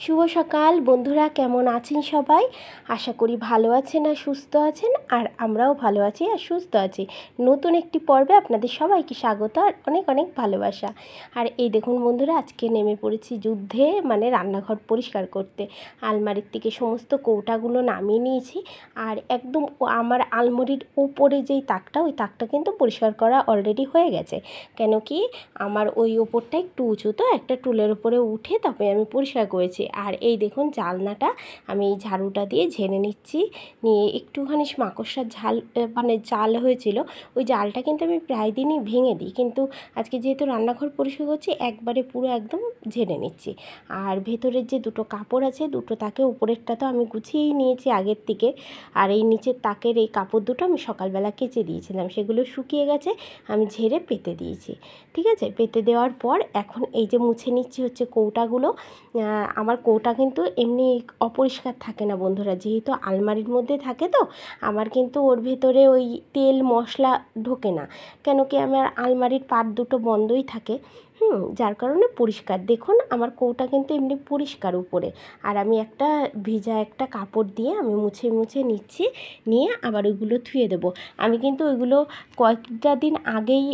শুভ সকাল বন্ধুরা, কেমন আছেন সবাই? আশা করি ভালো আছেন আর সুস্থ আছেন। আর আমরাও ভালো আছি আর সুস্থ আছি। নতুন একটি পর্বে আপনাদের সবাইকে স্বাগত আর অনেক অনেক ভালোবাসা। আর এই দেখুন বন্ধুরা, আজকে নেমে পড়েছি যুদ্ধে, মানে রান্নাঘর পরিষ্কার করতে। আলমারির থেকে সমস্ত কৌটাগুলো নামিয়ে নিয়েছি। আর একদম আমার আলমারির ওপরে যেই তাকটা, ওই তাকটা কিন্তু পরিষ্কার করা অলরেডি হয়ে গেছে। কেন কি, আমার ওই ওপরটা একটু উঁচু, তো একটা টুলের উপরে উঠে তারপরে আমি পরিষ্কার করেছি। আর এই দেখুন জালনাটা আমি এই ঝাড়ুটা দিয়ে ঝেড়ে নিচ্ছি। নিয়ে একটুখানি মাকড়সার জাল হয়েছিল, ওই জালটা কিন্তু আমি প্রায় দিনই ভেঙে দিই, কিন্তু আজকে যেহেতু রান্নাঘর পরিষ্কার করছি একবারে পুরো একদম ঝেড়ে নিচ্ছি। আর ভেতরের যে দুটো কাপড় আছে, দুটো তাকে উপরেরটা তো আমি গুছিয়েই নিয়েছি আগের থেকে। আর এই নিচের তাকের এই কাপড় দুটো আমি সকালবেলা কেচে দিয়েছিলাম, সেগুলো শুকিয়ে গেছে, আমি ঝেড়ে পেতে দিয়েছি। ঠিক আছে, পেতে দেওয়ার পর এখন এই যে মুছে নিচ্ছি হচ্ছে কৌটাগুলো। আমার কৌটা কিন্তু এমনি অপরিষ্কার থাকে না বন্ধুরা, যেহেতু আলমারির মধ্যে থাকে, তো আমার কিন্তু ওর ভেতরে ওই তেল মশলা ঢোকে না। কেন কি, আমার আলমারির পাট দুটো বন্ধই থাকে, যার কারণে পরিষ্কার। দেখুন আমার কৌটা কিন্তু এমনি পরিষ্কার উপরে। আর আমি একটা ভিজা একটা কাপড় দিয়ে আমি মুছে মুছে নিচ্ছি, নিয়ে আবার ওইগুলো ধুয়ে দেবো। আমি কিন্তু ওইগুলো কয়েকটা দিন আগেই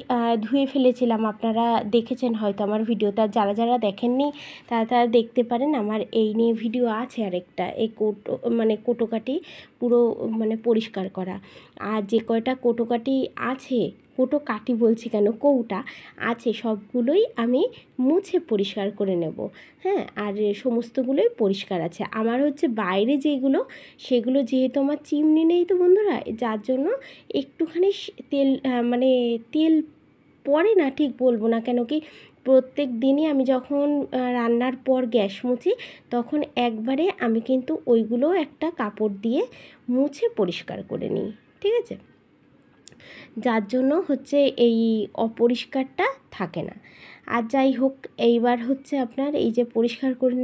ধুয়ে ফেলেছিলাম, আপনারা দেখেছেন হয়তো আমার ভিডিওটা। যারা যারা দেখেননি তারা দেখতে পারেন, আমার এই নিয়ে ভিডিও আছে আরেকটা, এই কোটোকাটি পুরো মানে পরিষ্কার করা। আর যে কয়টা কোটোকাটি আছে, কোটোকাটি বলছি কেন, কৌটা আছে, সবগুলোই আমি মুছে পরিষ্কার করে নেব। হ্যাঁ, আর সমস্তগুলোই পরিষ্কার আছে। আমার হচ্ছে বাইরে যেগুলো, সেগুলো যেহেতু আমার চিমনি নেই তো বন্ধুরা, যার জন্য একটুখানি তেল পড়ে না, ঠিক বলবো না। কেন কি, প্রত্যেক দিনই আমি যখন রান্নার পর গ্যাস মুছি, তখন একবারে আমি কিন্তু ওইগুলো একটা কাপড় দিয়ে মুছে পরিষ্কার করে নিই। ঠিক আছে, যার জন্য হচ্ছে এই অপরিষ্কারটা থাকে না। আর যাই হোক, এইবার হচ্ছে আপনার এই যে পরিষ্কার করে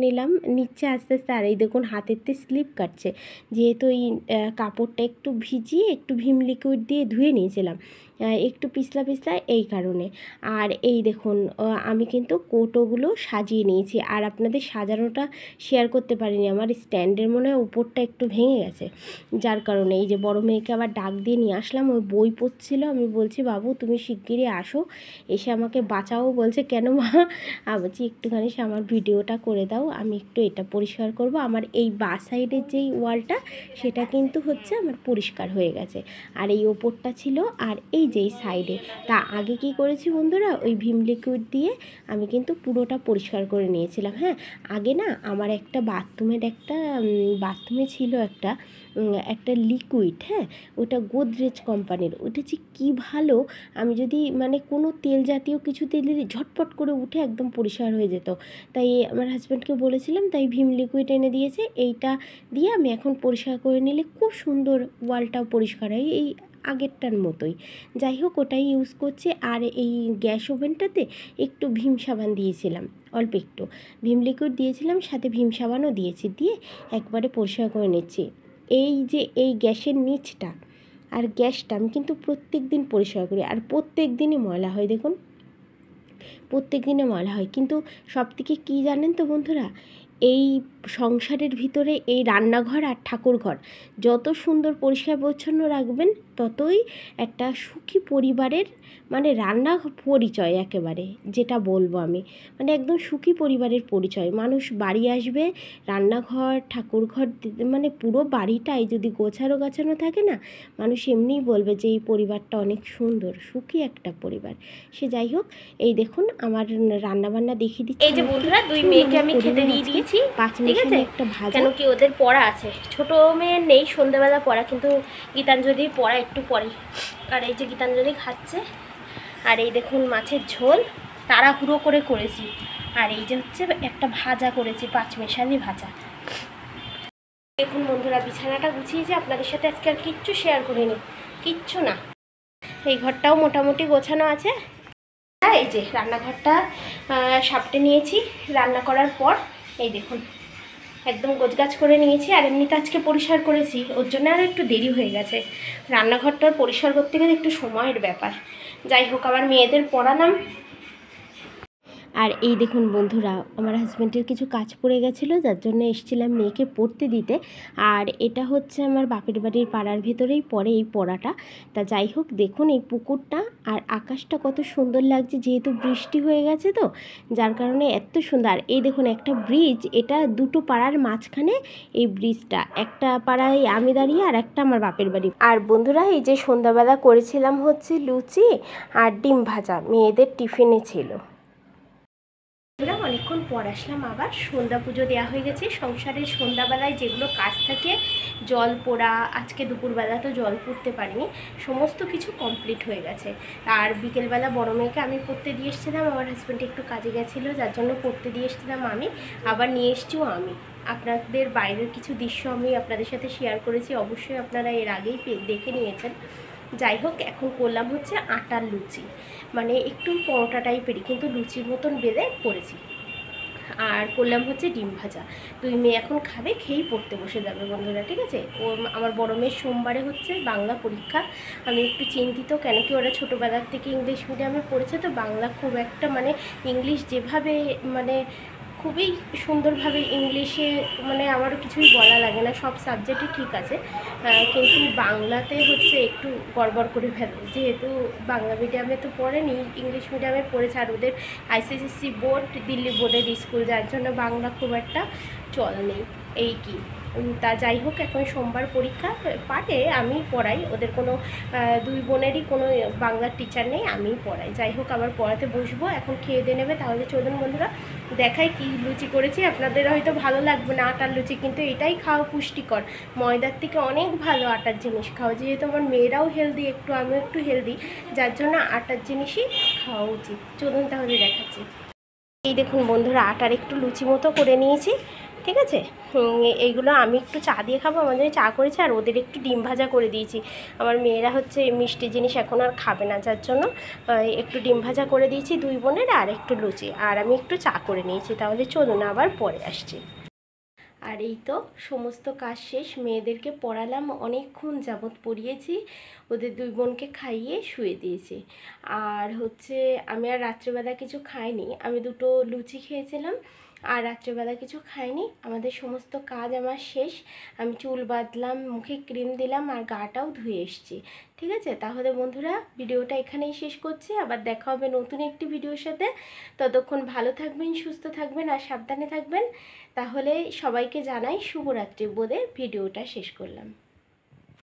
নিচ্ছে আস্তে আস্তে। আর এই দেখুন হাতেরতে স্লিপ কাটছে, যেহেতু এই কাপড়টা একটু ভিজিয়ে একটু ভিম লিকুইড দিয়ে ধুয়ে নিয়েছিলাম, একটু পিছলা পিছলা, এই কারণে। আর এই দেখুন আমি কিন্তু কৌটোগুলো সাজিয়ে নিয়েছি। আর আপনাদের সাজানোটা শেয়ার করতে পারিনি, আমার স্ট্যান্ডের মনে হয় উপরটা একটু ভেঙে গেছে, যার কারণে এই যে বড় মেয়েকে আবার ডাক দিয়ে নিয়ে আসলাম। ওই বই পড়ছিল, আমি বলছি বাবু তুমি শিগগিরই আসো, এসে আমাকে বাঁচাও। বলছে কেন মা? বলছি একটুখানি আমার ভিডিওটা করে দাও, আমি একটু এটা পরিষ্কার করব। আমার এই বাঁ সাইডের যেই ওয়ালটা, সেটা কিন্তু হচ্ছে আমার পরিষ্কার হয়ে গেছে। আর এই ওপরটা ছিল, আর এই যেই সাইডে, তা আগে কি করেছি বন্ধুরা, ওই ভিম লিকুইড দিয়ে আমি কিন্তু পুরোটা পরিষ্কার করে নিয়েছিলাম। হ্যাঁ, আগে না আমার একটা বাথরুমে ছিল একটা লিকুইড, হ্যাঁ, ওটা গোদরেজ কোম্পানির। ওটা যে কী ভালো, আমি যদি মানে কোনো তেল জাতীয় কিছু দিলে ঝটপট করে উঠে একদম পরিষ্কার হয়ে যেত। তাই আমার হাজব্যান্ডকে বলেছিলাম, তাই ভিম লিকুইড এনে দিয়েছে। এইটা দিয়ে আমি এখন পরিষ্কার করে নিলে খুব সুন্দর ওয়ালটাও পরিষ্কার হয়, এই আগেরটার মতোই। যাই হোক, ওটাই ইউজ করছি। আর এই গ্যাস ওভেনটাতে একটু ভীম সাবান দিয়েছিলাম, অল্প একটু ভীম লিকুইড দিয়েছিলাম, সাথে ভীম সাবানও দিয়েছি, দিয়ে একবারে পরিষ্কার করে নিচ্ছি। এই যে এই গ্যাসের নিচটা আর গ্যাসটা আমি কিন্তু প্রত্যেক দিন পরিষ্কার করি, আর প্রত্যেক দিনই ময়লা হয়। দেখুন প্রত্যেক দিনে ময়লা হয়, কিন্তু সবথেকে কী জানেন তো বন্ধুরা, এই সংসারের ভিতরে এই রান্নাঘর আর ঠাকুরঘর যত সুন্দর পরিষ্কার পরিচ্ছন্ন রাখবেন, ততই একটা সুখী পরিবারের মানে রান্না পরিচয়, একেবারে যেটা বলবো আমি, মানে একদম সুখী পরিবারের পরিচয়। মানুষ বাড়ি আসবে, রান্নাঘর ঠাকুরঘর মানে পুরো বাড়িটাই যদি গোছানো থাকে না, মানুষ এমনিই বলবে যে এই পরিবারটা অনেক সুন্দর, সুখী একটা পরিবার। সে যাই হোক, এই দেখুন আমার রান্নাবান্না দেখিয়ে দিচ্ছি। এই যে বন্ধুরা, দুই মেয়েকে আমি খেতে দিয়ে দিয়েছি, ঠিক আছে, একটা ভাজা, কেন কি ওদের পড়া আছে। ছোটো মেয়ের নেই, সন্ধ্যাবেলা পড়া, কিন্তু গীতাঞ্জলির পড়া একটু পরে। আর এই যে গীতাঞ্জলি খাচ্ছে। আর এই দেখুন মাছের ঝোল তাড়াহুড়ো করে করেছি। আর এই যে হচ্ছে একটা ভাজা করেছি, পাঁচমেশালি ভাজা। দেখুন বন্ধুরা, বিছানাটা গুছিয়েছি, আপনাদের সাথে আজকে আর কিচ্ছু শেয়ার করিনি, কিচ্ছু না। এই ঘরটাও মোটামুটি গোছানো আছে। এই যে রান্নাঘরটা সাপটে নিয়েছি রান্না করার পর, এই দেখুন একদম গোছগাছ করে নিয়েছি। আর এমনিতে আজকে পরিষ্কার করেছি, ওর জন্য আরও একটু দেরি হয়ে গেছে। রান্নাঘরটার পরিষ্কার করতে গেলে একটু সময়ের ব্যাপার। যাই হোক, আবার মেয়েদের পড়ালাম। আর এই দেখুন বন্ধুরা, আমার হাজব্যান্ডের কিছু কাজ পড়ে গেছিলো, যার জন্য এসেছিলাম মেয়েকে পড়তে দিতে। আর এটা হচ্ছে আমার বাপের বাড়ির পাড়ার ভেতরেই পড়ে এই পড়াটা। তা যাই হোক, দেখুন এই পুকুরটা আর আকাশটা কত সুন্দর লাগছে, যেহেতু বৃষ্টি হয়ে গেছে তো যার কারণে এত সুন্দর। আর এই দেখুন একটা ব্রিজ, এটা দুটো পাড়ার মাঝখানে এই ব্রিজটা, একটা পাড়ায় আমি দাঁড়িয়ে আর একটা আমার বাপের বাড়ি। আর বন্ধুরা, এই যে সন্ধ্যাবেলা করেছিলাম হচ্ছে লুচি আর ডিম ভাজা, মেয়েদের টিফিনে ছিল। অনেকক্ষণ পর আসলাম, আবার সন্ধ্যা পুজো দেওয়া হয়ে গেছে। সংসারের সন্ধ্যাবেলায় যেগুলো কাজ থাকে, জল পোড়া, আজকে দুপুরবেলা তো জল পড়তে পারিনি, সমস্ত কিছু কমপ্লিট হয়ে গেছে। আর বিকেলবেলা বড় মেয়েকে আমি পড়তে দিয়ে এসেছিলাম, আমার হাজব্যান্ড একটু কাজে গেছিলো যার জন্য পড়তে দিয়ে এসেছিলাম আমি, আবার নিয়ে এসছিও আমি। আপনাদের বাইরের কিছু দৃশ্য আমি আপনাদের সাথে শেয়ার করেছি, অবশ্যই আপনারা এর আগেই দেখে নিয়েছেন। যাই হোক, এখন করলাম হচ্ছে আটার লুচি, মানে একটু পরোটা টাইপেরই কিন্তু লুচির মতন বেলে করেছি। আর করলাম হচ্ছে ডিম ভাজা। দুই মেয়ে এখন খাবে, খেয়েই পড়তে বসে যাবে বন্ধুরা, ঠিক আছে। ও আমার বড় মেয়ের সোমবারে হচ্ছে বাংলা পরীক্ষা। আমি একটু চিন্তিত, কেন কি ওরা ছোটোবেলার থেকে ইংলিশ মিডিয়ামে পড়েছে তো বাংলা খুব একটা মানে ইংলিশ যেভাবে মানে খুবই সুন্দরভাবে ইংলিশে মানে আমারও কিছুই বলা লাগে না, সব সাবজেক্টই ঠিক আছে, কিন্তু বাংলাতে হচ্ছে একটু গড়বড় করে ফেলে, যেহেতু বাংলা মিডিয়ামে তো পড়েনি, ইংলিশ মিডিয়ামে পড়েছে। আর ওদের আইসিএসসি বোর্ড, দিল্লি বোর্ডের স্কুল, যার জন্য বাংলা খুব একটা চল নেই, এই কি। তা যাই হোক, এখন সোমবার পরীক্ষা, পারে আমি পড়াই, ওদের কোনো দুই বোনেরই কোনো বাংলার টিচার নেই, আমিই পড়াই। যাই হোক, আবার পড়াতে বসবো, এখন খেয়ে দিয়ে নেবে। তাহলে চলুন বন্ধুরা দেখাই কি লুচি করেছি। আপনাদের হয়তো ভালো লাগবে না আটার লুচি, কিন্তু এটাই খাওয়া পুষ্টিকর, ময়দার থেকে অনেক ভালো আটার জিনিস খাওয়া, যেহেতু আমার মেয়েরাও হেলদি একটু, আমিও একটু হেলদি, যার জন্য আটার জিনিসই খাওয়া উচিত। চলুন তাহলে দেখাচ্ছি। এই দেখুন বন্ধুরা, আটার একটু লুচি মতো করে নিয়েছি, ঠিক আছে। এইগুলো আমি একটু চা দিয়ে খাবো, আমার জন্য চা করেছি, আর ওদের একটু ডিম ভাজা করে দিয়েছি। আমার মেয়েরা হচ্ছে মিষ্টি জিনিস এখন আর খাবে না, যার জন্য একটু ডিম ভাজা করে দিয়েছি দুই বোনের, আর একটু লুচি, আর আমি একটু চা করে নিয়েছি। তাহলে চলুন আবার পরে আসছি। আর এই তো সমস্ত কাজ শেষ, মেয়েদেরকে পড়ালাম, অনেকক্ষণ যাবৎ পড়িয়েছি, ওদের দুই বোনকে খাইয়ে শুয়ে দিয়েছি। আর হচ্ছে আমি আর রাত্রেবেলা কিছু খাইনি, আমি দুটো লুচি খেয়েছিলাম, আর রাত্রেবেলা কিছু খাইনি। আমাদের সমস্ত কাজ আমার শেষ, আমি চুল বাঁধলাম, মুখে ক্রিম দিলাম, আর গাটাও ধুয়ে এসেছি, ঠিক আছে। তাহলে বন্ধুরা ভিডিওটা এখানেই শেষ করছি, আবার দেখা হবে নতুন একটি ভিডিওর সাথে। ততক্ষণ ভালো থাকবেন, সুস্থ থাকবেন, আর সাবধানে থাকবেন। তাহলে সবাইকে জানাই শুভরাত্রি বলে ভিডিওটা শেষ করলাম।